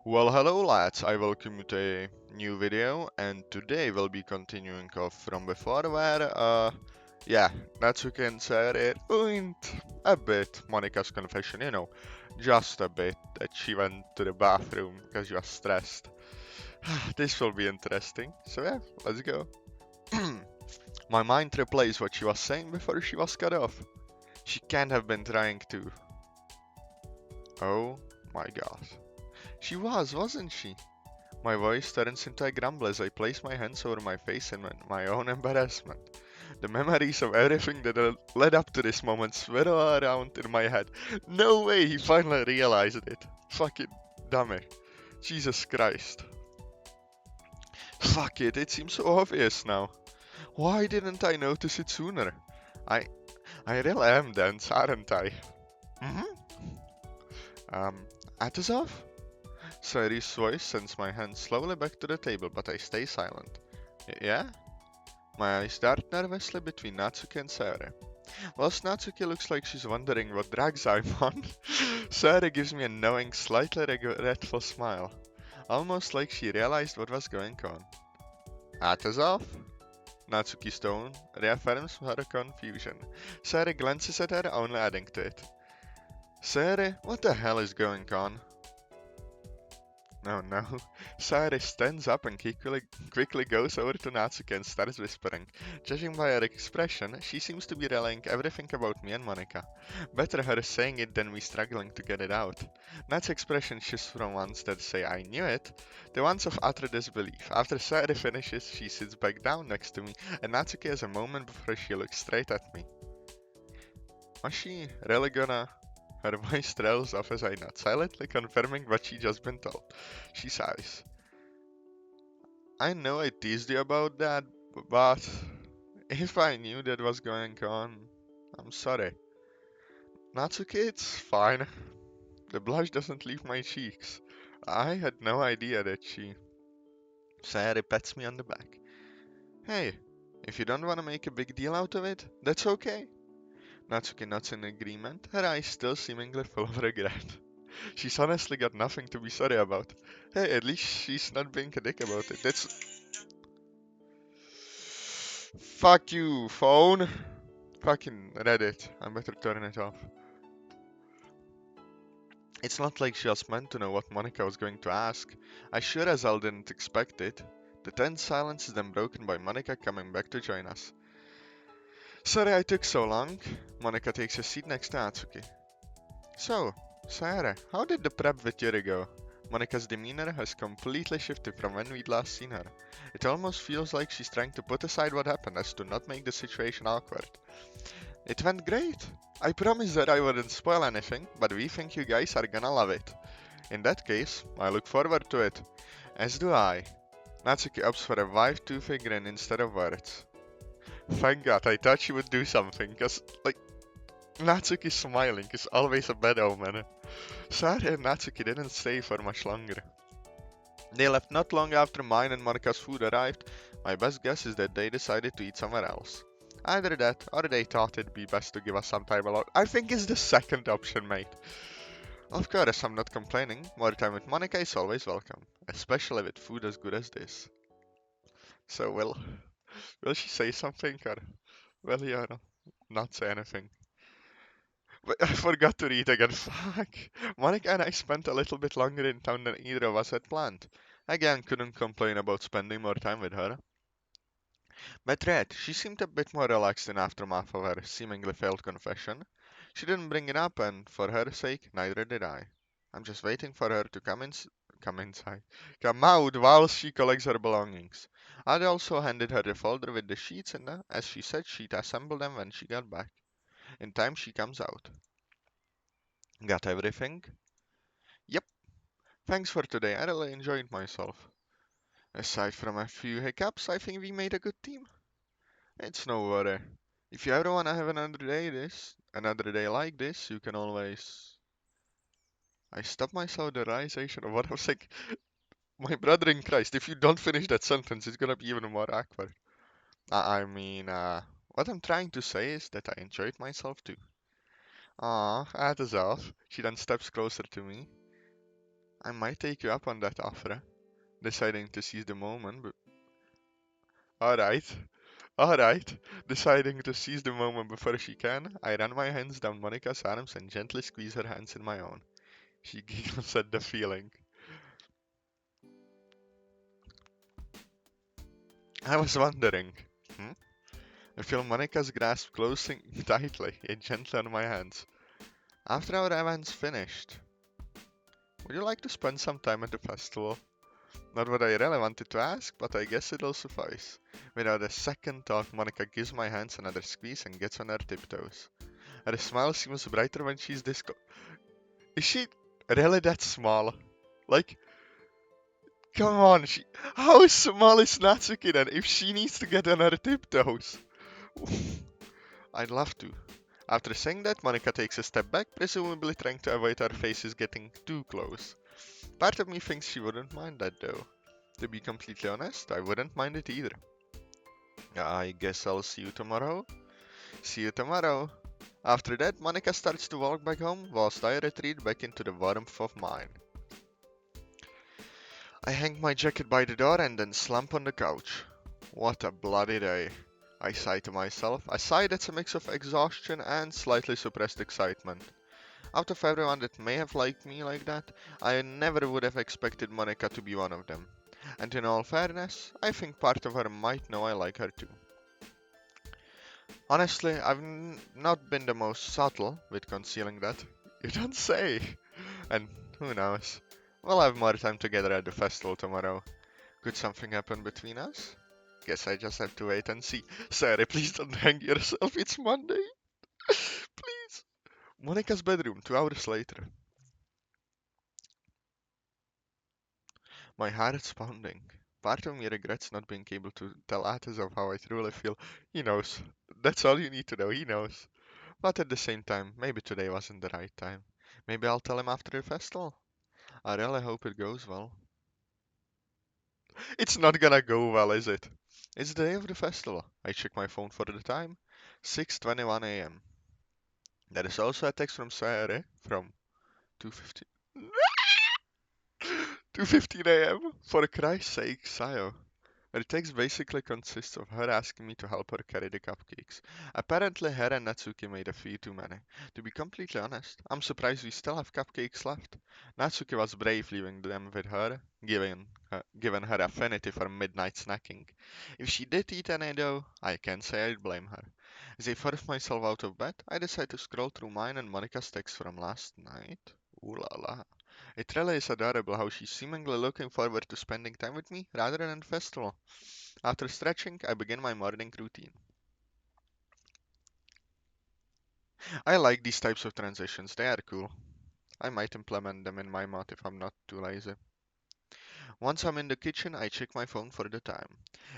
Well, hello lads, I welcome you to a new video, and today we'll be continuing off from before where, yeah, Natsuki and Sere ruined a bit Monika's confession, just a bit, that she went to the bathroom because she was stressed. This will be interesting, so yeah, let's go. My mind replays what she was saying before she was cut off. She can't have been trying to. Oh my god. She wasn't she? My voice turns into a grumble as I place my hands over my face in my own embarrassment. The memories of everything that led up to this moment swirl around in my head. No way he finally realized it. Fucking dummy. Jesus Christ. Fuck it, it seems so obvious now. Why didn't I notice it sooner? I I really am dense, aren't I? Mm-hmm. Um, Atazoth? Sairi's voice sends my hand slowly back to the table, but I stay silent. Yeah? My eyes dart nervously between Natsuki and Sairi. Whilst Natsuki looks like she's wondering what drugs I'm on, Sairi gives me a knowing, slightly regretful smile, almost like she realized what was going on. Atazoth? Natsuki's tone reaffirms her confusion. Sairi glances at her, only adding to it. Sairi, what the hell is going on? No, no. Sayori stands up and quickly goes over to Natsuki and starts whispering. Judging by her expression, she seems to be relaying everything about me and Monika. Better her saying it than me struggling to get it out. Nat's expression shifts from ones that say I knew it, to ones of utter disbelief. After Sayori finishes, she sits back down next to me, and Natsuki has a moment before she looks straight at me. Was she really gonna? Her voice trails off as I nod, silently confirming what she just been told. She sighs. I know I teased you about that, but if I knew that was going on, I'm sorry. Natsuki, it's fine. The blush doesn't leave my cheeks. I had no idea that she. Sayori pats me on the back. Hey, if you don't want to make a big deal out of it, that's okay. Natsuki nods in agreement, her eyes still seemingly full of regret. She's honestly got nothing to be sorry about. Hey, at least she's not being a dick about it. That's. Fuck you, phone! Fucking Reddit. I better turn it off. It's not like she was meant to know what Monika was going to ask. I sure as hell didn't expect it. The tense silence is then broken by Monika coming back to join us. Sorry I took so long. Monika takes a seat next to Atsuki. So, Sarah, how did the prep with Yuri go? Monika's demeanor has completely shifted from when we'd last seen her. It almost feels like she's trying to put aside what happened as to not make the situation awkward. It went great. I promised that I wouldn't spoil anything, but we think you guys are gonna love it. In that case, I look forward to it. As do I. Natsuki opts for a wide-toothed grin instead of words. Thank God, I thought she would do something, cause, Natsuki smiling is always a bad omen. Sari and Natsuki didn't stay for much longer. They left not long after mine and Monika's food arrived. My best guess is that they decided to eat somewhere else. Either that, or they thought it'd be best to give us some time alone. I think it's the second option, mate. Of course, I'm not complaining. More time with Monika is always welcome, especially with food as good as this. So, will she say something, or will you not say anything? But I forgot to read again. Fuck. Monica and I spent a little bit longer in town than either of us had planned. Again, couldn't complain about spending more time with her. But Red, she seemed a bit more relaxed in aftermath of her seemingly failed confession. She didn't bring it up, and for her sake, neither did I. I'm just waiting for her to come inside, come out while she collects her belongings. I also handed her the folder with the sheets in them, as she said she'd assemble them when she got back. In time, she comes out. Got everything? Yep. Thanks for today. I really enjoyed myself. Aside from a few hiccups, I think we made a good team. It's no worry. If you ever wanna have another day like this, you can always. I stopped myself at the realization of what I was like. My brother in Christ, if you don't finish that sentence, it's gonna be even more awkward. What I'm trying to say is that I enjoyed myself too. Ah, that is off. She then steps closer to me. I might take you up on that offer, deciding to seize the moment. Alright, alright. Deciding to seize the moment before she can, I ran my hands down Monica's arms and gently squeezed her hands in my own. She giggles at the feeling. I was wondering. Hmm? I feel Monica's grasp closing tightly, yet gently on my hands. After our event's finished, would you like to spend some time at the festival? Not what I really wanted to ask, but I guess it'll suffice. Without a second thought, Monica gives my hands another squeeze and gets on her tiptoes. Her smile seems brighter when she's Is she really that small? Like, come on, how small is Natsuki then if she needs to get on her tiptoes? I'd love to. After saying that, Monica takes a step back, presumably trying to avoid our faces getting too close. Part of me thinks she wouldn't mind that though. To be completely honest, I wouldn't mind it either. I guess I'll see you tomorrow. See you tomorrow. After that, Monica starts to walk back home, whilst I retreat back into the warmth of mine. I hang my jacket by the door and then slump on the couch. What a bloody day. I sigh to myself, a sigh that's a mix of exhaustion and slightly suppressed excitement. Out of everyone that may have liked me like that, I never would have expected Monica to be one of them. And in all fairness, I think part of her might know I like her too. Honestly, I've not been the most subtle with concealing that. You don't say. And who knows? We'll have more time together at the festival tomorrow. Could something happen between us? Guess I just have to wait and see. Sarah, please don't hang yourself. It's Monday. Please. Monica's bedroom, 2 hours later. My heart's pounding. Part of me regrets not being able to tell Atazoth how I truly feel. He knows. That's all you need to know. He knows. But at the same time, maybe today wasn't the right time. Maybe I'll tell him after the festival. I really hope it goes well. It's not gonna go well, is it? It's the day of the festival. I check my phone for the time. 6:21 a.m. There is also a text from Sarah from 2:15. 2:15 a.m. For Christ's sake, Sayo. Her text basically consists of her asking me to help her carry the cupcakes. Apparently, her and Natsuki made a few too many. To be completely honest, I'm surprised we still have cupcakes left. Natsuki was brave leaving them with her, given her affinity for midnight snacking. If she did eat any though, I can't say I'd blame her. As I forced myself out of bed, I decided to scroll through mine and Monica's text from last night. Ooh la la. It really is adorable how she's seemingly looking forward to spending time with me rather than a festival. After stretching, I begin my morning routine. I like these types of transitions, they are cool. I might implement them in my mod if I'm not too lazy. Once I'm in the kitchen, I check my phone for the time.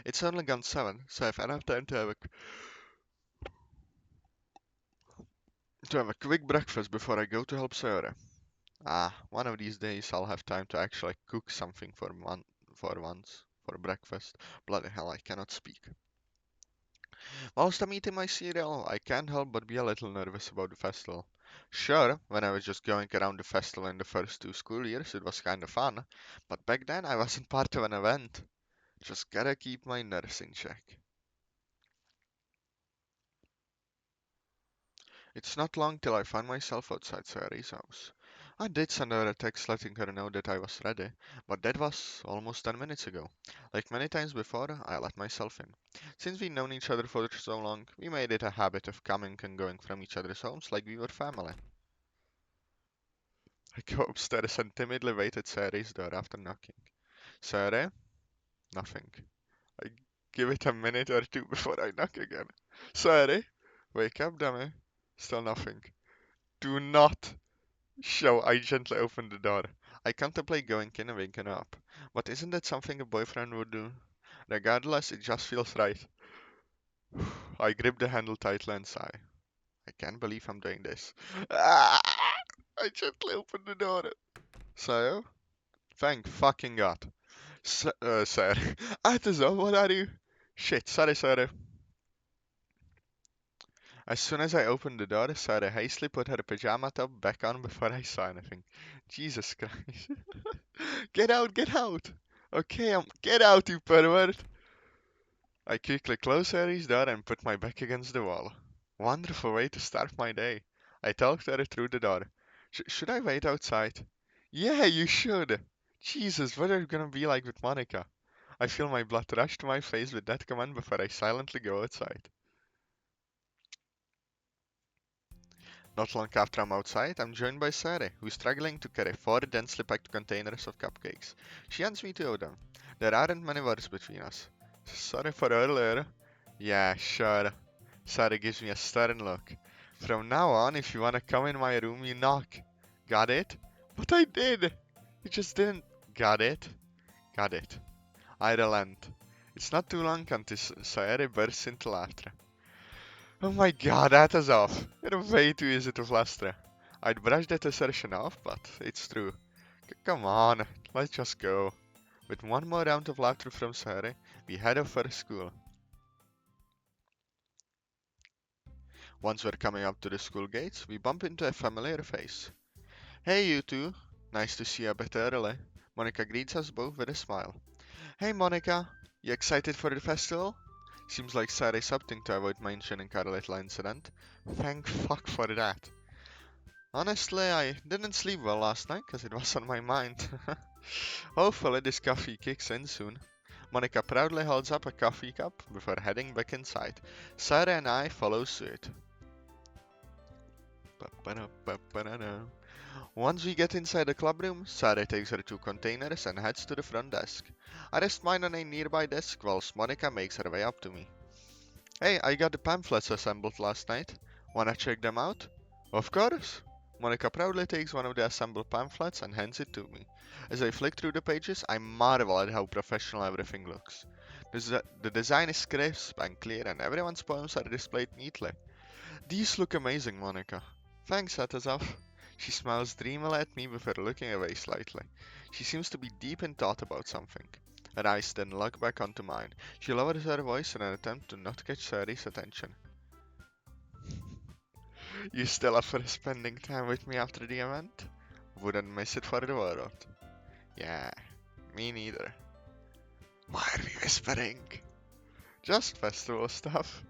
It's only gone 7, so I've enough time to have a quick breakfast before I go to help Sarah. One of these days I'll have time to actually cook something for once, for breakfast. Bloody hell, I cannot speak. Whilst I'm eating my cereal, I can't help but be a little nervous about the festival. Sure, when I was just going around the festival in the first 2 school years, it was kinda fun, but back then I wasn't part of an event. Just gotta keep my nerves in check. It's not long till I find myself outside Sairi's house. I did send her a text letting her know that I was ready, but that was almost 10 minutes ago. Like many times before, I let myself in. Since we've known each other for so long, we made it a habit of coming and going from each other's homes like we were family. I go upstairs and timidly wait at Sairi's door after knocking. Sairi? Nothing. I give it a minute or two before I knock again. Sairi? Wake up, dummy. Still nothing. Do not show. I gently open the door. I contemplate going in and waking her up. But isn't that something a boyfriend would do? Regardless, it just feels right. I grip the handle tightly and sigh. I can't believe I'm doing this. Ah! I gently open the door. So? Thank fucking God. Sir. Atazoth, what are you? Shit, sorry. As soon as I opened the door, Sarah hastily put her pajama top back on before I saw anything. Jesus Christ. Get out, get out! Okay, get out, you pervert! I quickly closed Harry's door and put my back against the wall. Wonderful way to start my day. I talked her through the door. Should I wait outside? Yeah, you should! Jesus, what are you gonna be like with Monica? I feel my blood rush to my face with that command before I silently go outside. Not long after I'm outside, I'm joined by Sarah, who's struggling to carry 4 densely packed containers of cupcakes. She hands me 2 of them. There aren't many words between us. Sorry for earlier. Yeah, sure. Sarah gives me a stern look. From now on, if you wanna come in my room, you knock. Got it? But I did! You just didn't. Got it? Got it. I relent. It's not too long until Sarah bursts into laughter. Oh my god, Atazoth! You're way too easy to fluster. I'd brush that assertion off, but it's true. Come on, let's just go. With one more round of laughter from Sarah, we head off for school. Once we're coming up to the school gates, we bump into a familiar face. Hey you two! Nice to see you a bit early. Monika greets us both with a smile. Hey Monika! You excited for the festival? Seems like Sarah's opting to avoid mentioning our little incident. Thank fuck for that. Honestly, I didn't sleep well last night because it was on my mind. Hopefully this coffee kicks in soon. Monica proudly holds up a coffee cup before heading back inside. Sarah and I follow suit. Once we get inside the clubroom, Sarah takes her 2 containers and heads to the front desk. I rest mine on a nearby desk whilst Monica makes her way up to me. Hey, I got the pamphlets assembled last night. Wanna check them out? Of course! Monica proudly takes one of the assembled pamphlets and hands it to me. As I flick through the pages, I marvel at how professional everything looks. The design is crisp and clear, and everyone's poems are displayed neatly. These look amazing, Monica. Thanks, Atazoth. She smiles dreamily at me before looking away slightly. She seems to be deep in thought about something. Her eyes then lock back onto mine. She lowers her voice in an attempt to not catch Sari's attention. You still up for spending time with me after the event? Wouldn't miss it for the world. Yeah, me neither. Why are we whispering? Just festival stuff.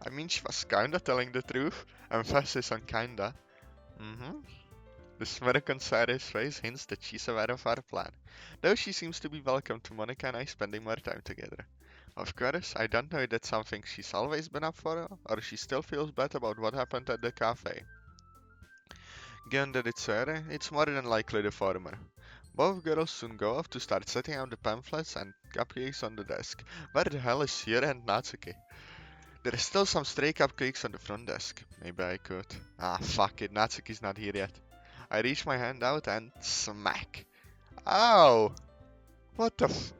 I mean, she was kinda telling the truth. Emphasis on kinda. The smirk on Sarah's face hints that she's aware of our plan, though she seems to be welcome to Monica and I spending more time together. Of course, I don't know if that's something she's always been up for, or she still feels bad about what happened at the cafe. Given that it's Sarah, it's more than likely the former. Both girls soon go off to start setting out the pamphlets and cupcakes on the desk. Where the hell is Shira and Natsuki? There is still some stray cupcakes on the front desk. Maybe I could. Ah, fuck it, Natsuki's not here yet. I reach my hand out and smack. Ow! What the f...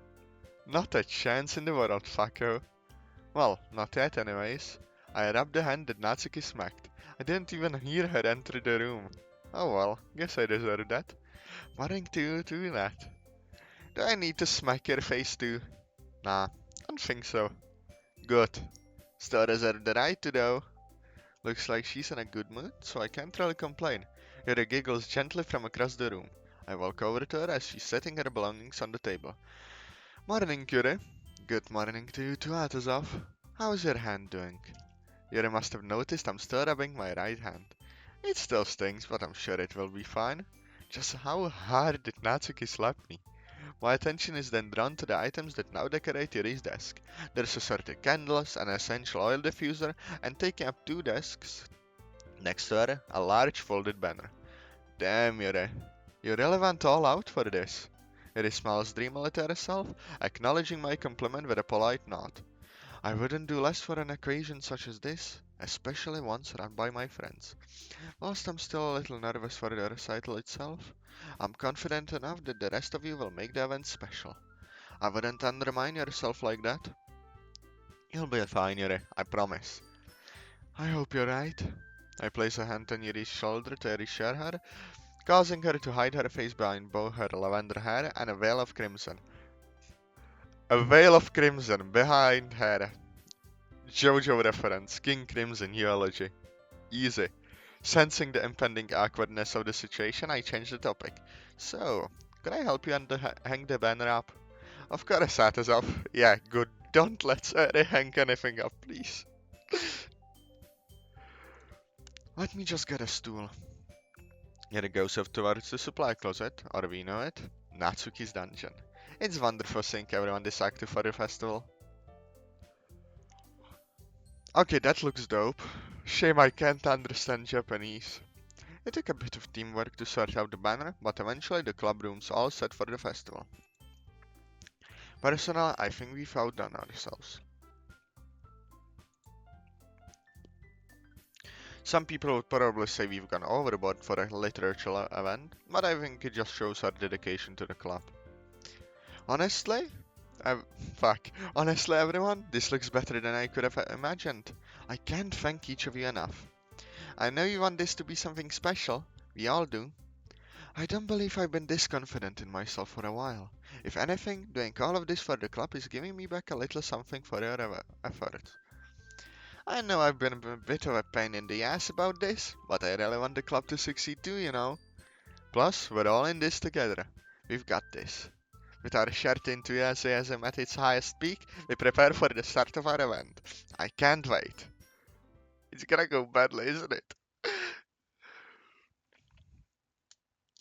Not a chance in the world, fucko. Well, not yet anyways. I rubbed the hand that Natsuki smacked. I didn't even hear her enter the room. Oh well, guess I deserve that. Wanting to do that. Do I need to smack your face too? Nah, don't think so. Good. Still reserve the right to though. Looks like she's in a good mood, so I can't really complain. Yuri giggles gently from across the room. I walk over to her as she's setting her belongings on the table. Morning, Yuri. Good morning to you too, Atazoth. How's your hand doing? Yuri must have noticed I'm still rubbing my right hand. It still stings, but I'm sure it will be fine. Just how hard did Natsuki slap me? My attention is then drawn to the items that now decorate Yuri's desk. There's assorted candles, an essential oil diffuser, and taking up 2 desks next to her, a large folded banner. Damn, Yuri. You really went all out for this. Yuri smiles dreamily to herself, acknowledging my compliment with a polite nod. I wouldn't do less for an occasion such as this, especially one surrounded by my friends. Whilst I'm still a little nervous for the recital itself, I'm confident enough that the rest of you will make the event special. I wouldn't undermine yourself like that. You'll be fine, Yuri, I promise. I hope you're right. I place a hand on Yuri's shoulder to reassure her, causing her to hide her face behind both her lavender hair and a veil of crimson. A veil of crimson behind her. JoJo reference, King Crimson Eulogy. Easy. Sensing the impending awkwardness of the situation, I changed the topic. So, could I help you hang the banner up? Of course, Atazoth. Yeah, good. Don't let Sarah hang anything up, please. Let me just get a stool. Here it goes up towards the supply closet, or we know it, Natsuki's dungeon. It's wonderful seeing everyone this active for the festival. Okay, that looks dope. Shame I can't understand Japanese. It took a bit of teamwork to sort out the banner, but eventually the club room's all set for the festival. Personally, I think we've outdone ourselves. Some people would probably say we've gone overboard for a literature event, but I think it just shows our dedication to the club. Honestly, ev- honestly everyone, this looks better than I could have imagined. I can't thank each of you enough. I know you want this to be something special, we all do. I don't believe I've been this confident in myself for a while. If anything, doing all of this for the club is giving me back a little something for your efforts. I know I've been a bit of a pain in the ass about this, but I really want the club to succeed too, you know. Plus, we're all in this together. We've got this. With our shared enthusiasm at its highest peak, we prepare for the start of our event. I can't wait. It's gonna go badly, isn't it?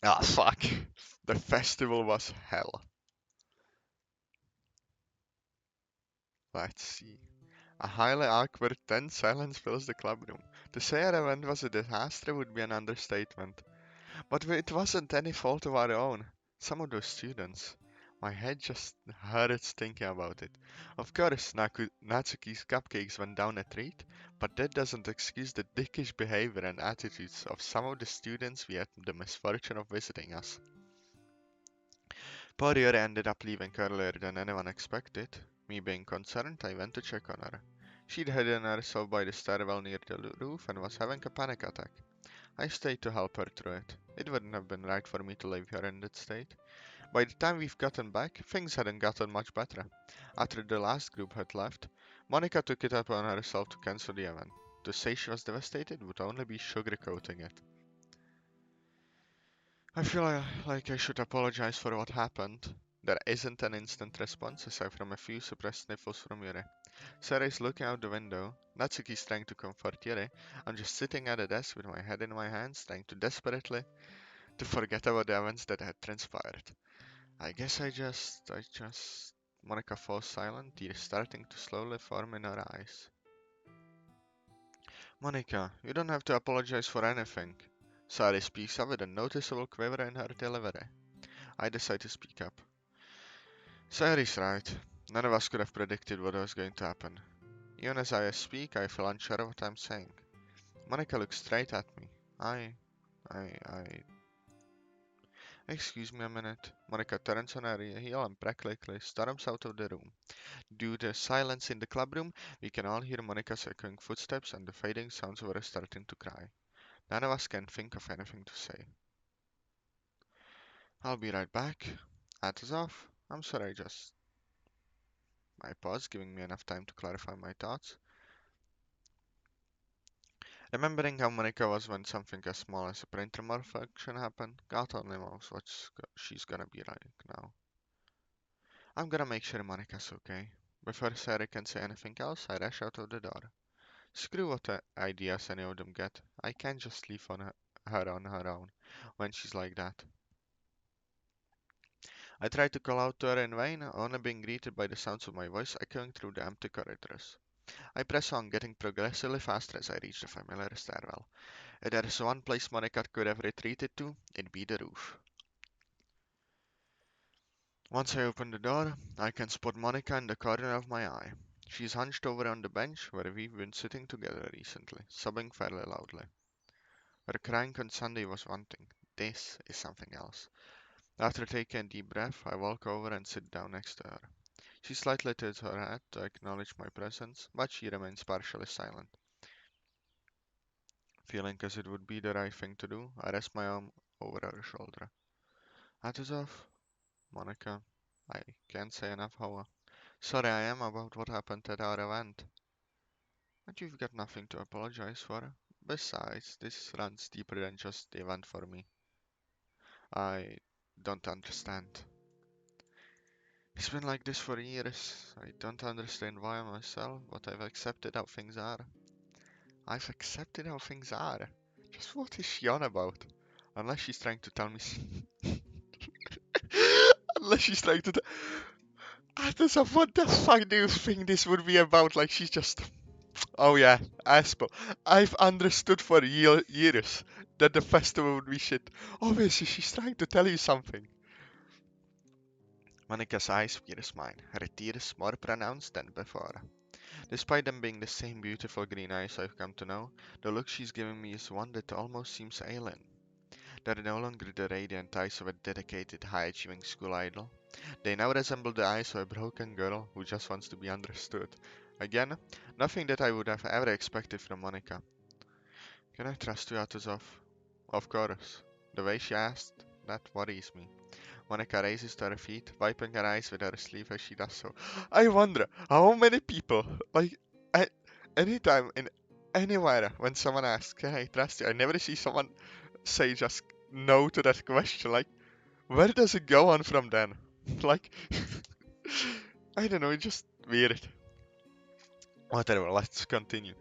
Ah, fuck. The festival was hell. Let's see. A highly awkward, tense silence fills the club room. To say our event was a disaster would be an understatement. But it wasn't any fault of our own. Some of those students. My head just hurts thinking about it. Of course, Natsuki's cupcakes went down a treat, but that doesn't excuse the dickish behavior and attitudes of some of the students we had the misfortune of visiting us. Poor Yuri ended up leaving earlier than anyone expected. Me being concerned, I went to check on her. She'd hidden herself by the stairwell near the roof and was having a panic attack. I stayed to help her through it. It wouldn't have been right for me to leave her in that state. By the time we've gotten back, things hadn't gotten much better. After the last group had left, Monika took it upon herself to cancel the event. To say she was devastated would only be sugarcoating it. I feel like I should apologize for what happened. There isn't an instant response aside from a few suppressed sniffles from Yuri. Sarah is looking out the window. Natsuki's trying to comfort Yuri. I'm just sitting at a desk with my head in my hands, trying to desperately to forget about the events that had transpired. I just. Monica falls silent, tears starting to slowly form in her eyes. Monica, you don't have to apologize for anything. Sari speaks up with a noticeable quiver in her delivery. I decide to speak up. Sari's right. None of us could have predicted what was going to happen. Even as I speak, I feel unsure of what I'm saying. Monica looks straight at me. I. Excuse me a minute. Monica turns on her heel and practically storms out of the room. Due to silence in the clubroom, we can all hear Monica's echoing footsteps and the fading sounds of her starting to cry. None of us can think of anything to say. I'll be right back. Atazoth, I'm sorry, I pause, giving me enough time to clarify my thoughts. Remembering how Monica was when something as small as a printer malfunction happened, God only knows what she's gonna be like now. I'm gonna make sure Monica's okay. Before Sarah can say anything else, I rush out of the door. Screw what ideas any of them get. I can't just leave her on her own when she's like that. I try to call out to her in vain, only being greeted by the sounds of my voice echoing through the empty corridors. I press on, getting progressively faster as I reach the familiar stairwell. If there is one place Monica could have retreated to, it'd be the roof. Once I open the door, I can spot Monica in the corner of my eye. She's hunched over on the bench where we've been sitting together recently, sobbing fairly loudly. Her crying on Sunday was one thing. This is something else. After taking a deep breath, I walk over and sit down next to her. She slightly tilts her head to acknowledge my presence, but she remains partially silent. Feeling as it would be the right thing to do, I rest my arm over her shoulder. Atazoth, Monica, I can't say enough how sorry I am about what happened at our event. And you've got nothing to apologize for. Besides, this runs deeper than just the event for me. I don't understand. It's been like this for years. I don't understand why myself, but I've accepted how things are. I've accepted how things are. Just what is she on about? Unless she's trying to tell me. Unless she's trying to. Atazoth, what the fuck do you think this would be about? Like she's just. Oh yeah, Aspo. I've understood for years that the festival would be shit. Obviously, she's trying to tell you something. Monika's eyes pierce mine, her tears more pronounced than before. Despite them being the same beautiful green eyes I've come to know, the look she's giving me is one that almost seems alien. They're no longer the radiant eyes of a dedicated, high-achieving school idol. They now resemble the eyes of a broken girl who just wants to be understood. Again, nothing that I would have ever expected from Monika. Can I trust you, Atazoth? Of course. The way she asked, that worries me. Monika raises to her feet, wiping her eyes with her sleeve as she does so. I wonder how many people, like, at anytime in anywhere, when someone asks, "Can I trust you?" I never see someone say just no to that question. Like, where does it go on from then? Like, I don't know, it's just weird. Whatever, let's continue.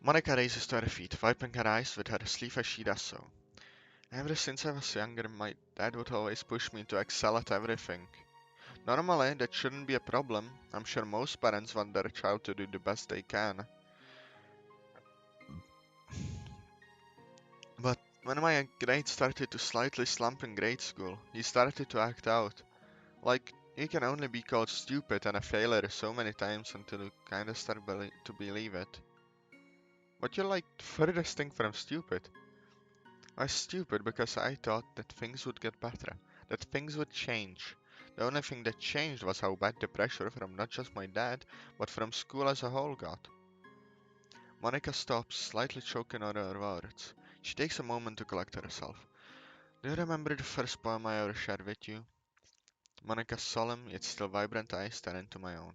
Monika raises to her feet, wiping her eyes with her sleeve as she does so. Ever since I was younger, my dad would always push me to excel at everything. Normally, that shouldn't be a problem. I'm sure most parents want their child to do the best they can. But when my grades started to slightly slump in grade school, he started to act out. Like, you can only be called stupid and a failure so many times until you kinda start to believe it. But you're like the furthest thing from stupid. I was stupid because I thought that things would get better, that things would change. The only thing that changed was how bad the pressure from not just my dad, but from school as a whole got. Monika stops, slightly choking on her words. She takes a moment to collect herself. Do you remember the first poem I ever shared with you? Monika's solemn yet still vibrant eyes stare into my own.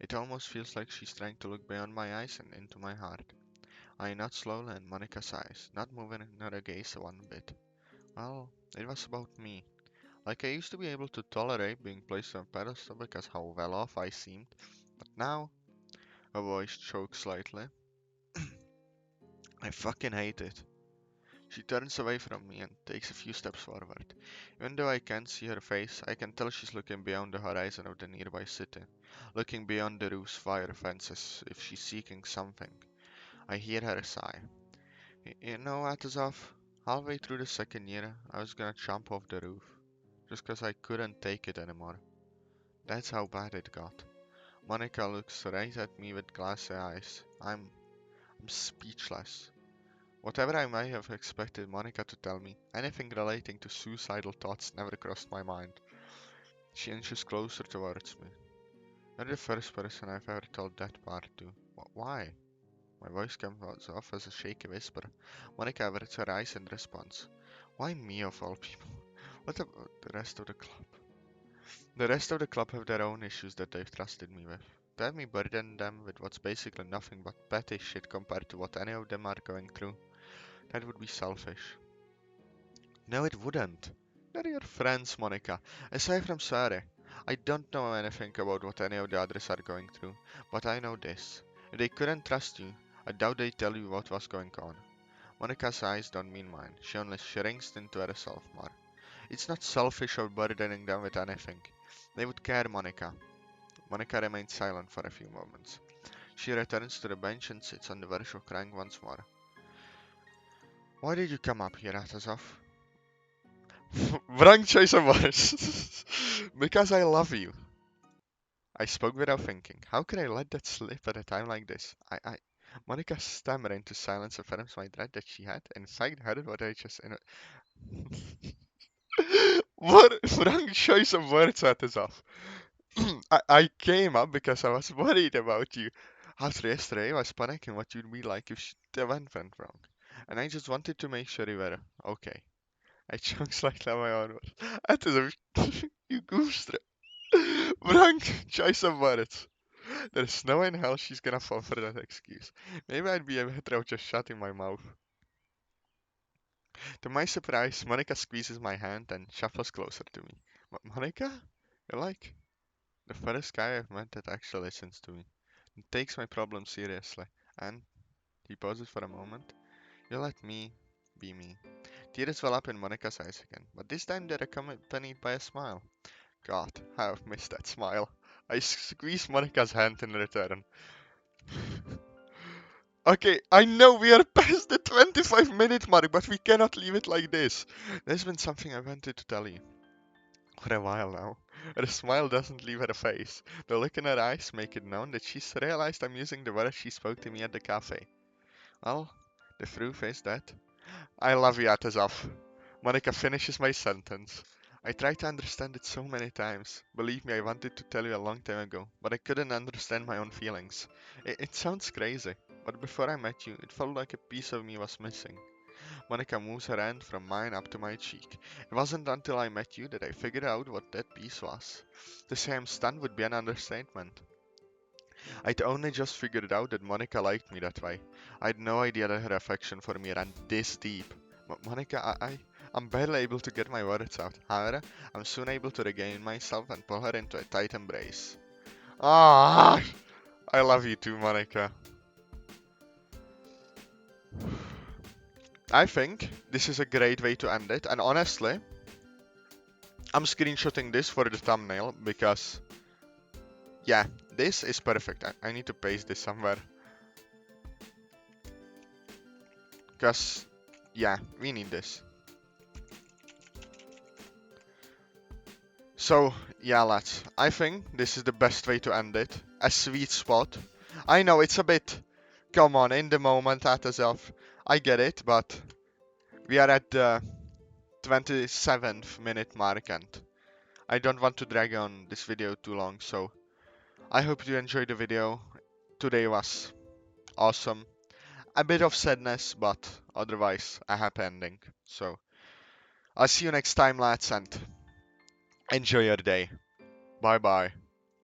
It almost feels like she's trying to look beyond my eyes and into my heart. I nod slowly in Monika's eyes, not moving her gaze one bit. Well, it was about me. Like I used to be able to tolerate being placed on a pedestal because how well off I seemed, but now, her voice chokes slightly. I fucking hate it. She turns away from me and takes a few steps forward. Even though I can't see her face, I can tell she's looking beyond the horizon of the nearby city, looking beyond the roof's wire fences if she's seeking something. I hear her sigh. You know, Atazoth, halfway through the second year, I was gonna jump off the roof, just 'cause I couldn't take it anymore. That's how bad it got. Monika looks right at me with glassy eyes. I'm speechless. Whatever I may have expected Monika to tell me, anything relating to suicidal thoughts never crossed my mind. She inches closer towards me. You're the first person I've ever told that part to. Why? My voice comes off as a shaky whisper. Monika averts her eyes in response. Why me of all people? What about the rest of the club? The rest of the club have their own issues that they've trusted me with. To have me burden them with what's basically nothing but petty shit compared to what any of them are going through, that would be selfish. No, it wouldn't. They're your friends, Monika. Aside from sorry, I don't know anything about what any of the others are going through, but I know this. If they couldn't trust you, I doubt they'd tell you what was going on. Monika's eyes don't mean mine. She only shrinks into herself more. It's not selfish or burdening them with anything. They would care, Monika. Monika remains silent for a few moments. She returns to the bench and sits on the verge of crying once more. Why did you come up here, Atazoth? Wrong choice of words. Because I love you. I spoke without thinking. How could I let that slip at a time like this? Monika stammered into silence affirms my dread that she had, in fact, heard what I just. What wrong choice of words, Atazoth? I came up because I was worried about you. After yesterday, I was panicking what you'd be like if the event went wrong. And I just wanted to make sure you were okay. I choked slightly on my own words. Atazoth, you goofster. Wrong choice of words. There's no way in hell she's gonna fall for that excuse. Maybe I'd be better off just shutting my mouth. To my surprise, Monica squeezes my hand and shuffles closer to me. Monica? You're like the first guy I've met that actually listens to me and takes my problems seriously. And he pauses for a moment. You let me be me. Tears well up in Monica's eyes again, but this time they're accompanied by a smile. God, how I've missed that smile. I squeeze Monica's hand in return. Okay, I know we are past the 25-minute mark, but we cannot leave it like this. There's been something I wanted to tell you for a while now. Her smile doesn't leave her face. The look in her eyes make it known that she's realized I'm using the words she spoke to me at the cafe. Well, the truth is that I love you, Atazoth. Monica finishes my sentence. I tried to understand it so many times. Believe me, I wanted to tell you a long time ago, but I couldn't understand my own feelings. It sounds crazy, but before I met you, it felt like a piece of me was missing. Monica moves her hand from mine up to my cheek. It wasn't until I met you that I figured out what that piece was. To say I'm stunned would be an understatement. I'd only just figured out that Monica liked me that way. I had no idea that her affection for me ran this deep. Monica, I'm barely able to get my words out. However, I'm soon able to regain myself and pull her into a tight embrace. Ah, I love you too, Monica. I think this is a great way to end it, and honestly, I'm screenshotting this for the thumbnail because, yeah, this is perfect. I need to paste this somewhere. Because, yeah, we need this. So, yeah, lads, I think this is the best way to end it. A sweet spot. I know it's a bit, come on, in the moment, Atazoth. I get it, but we are at the 27th minute mark and I don't want to drag on this video too long, so I hope you enjoyed the video. Today was awesome. A bit of sadness, but otherwise a happy ending. So, I'll see you next time, lads, and enjoy your day. Bye bye.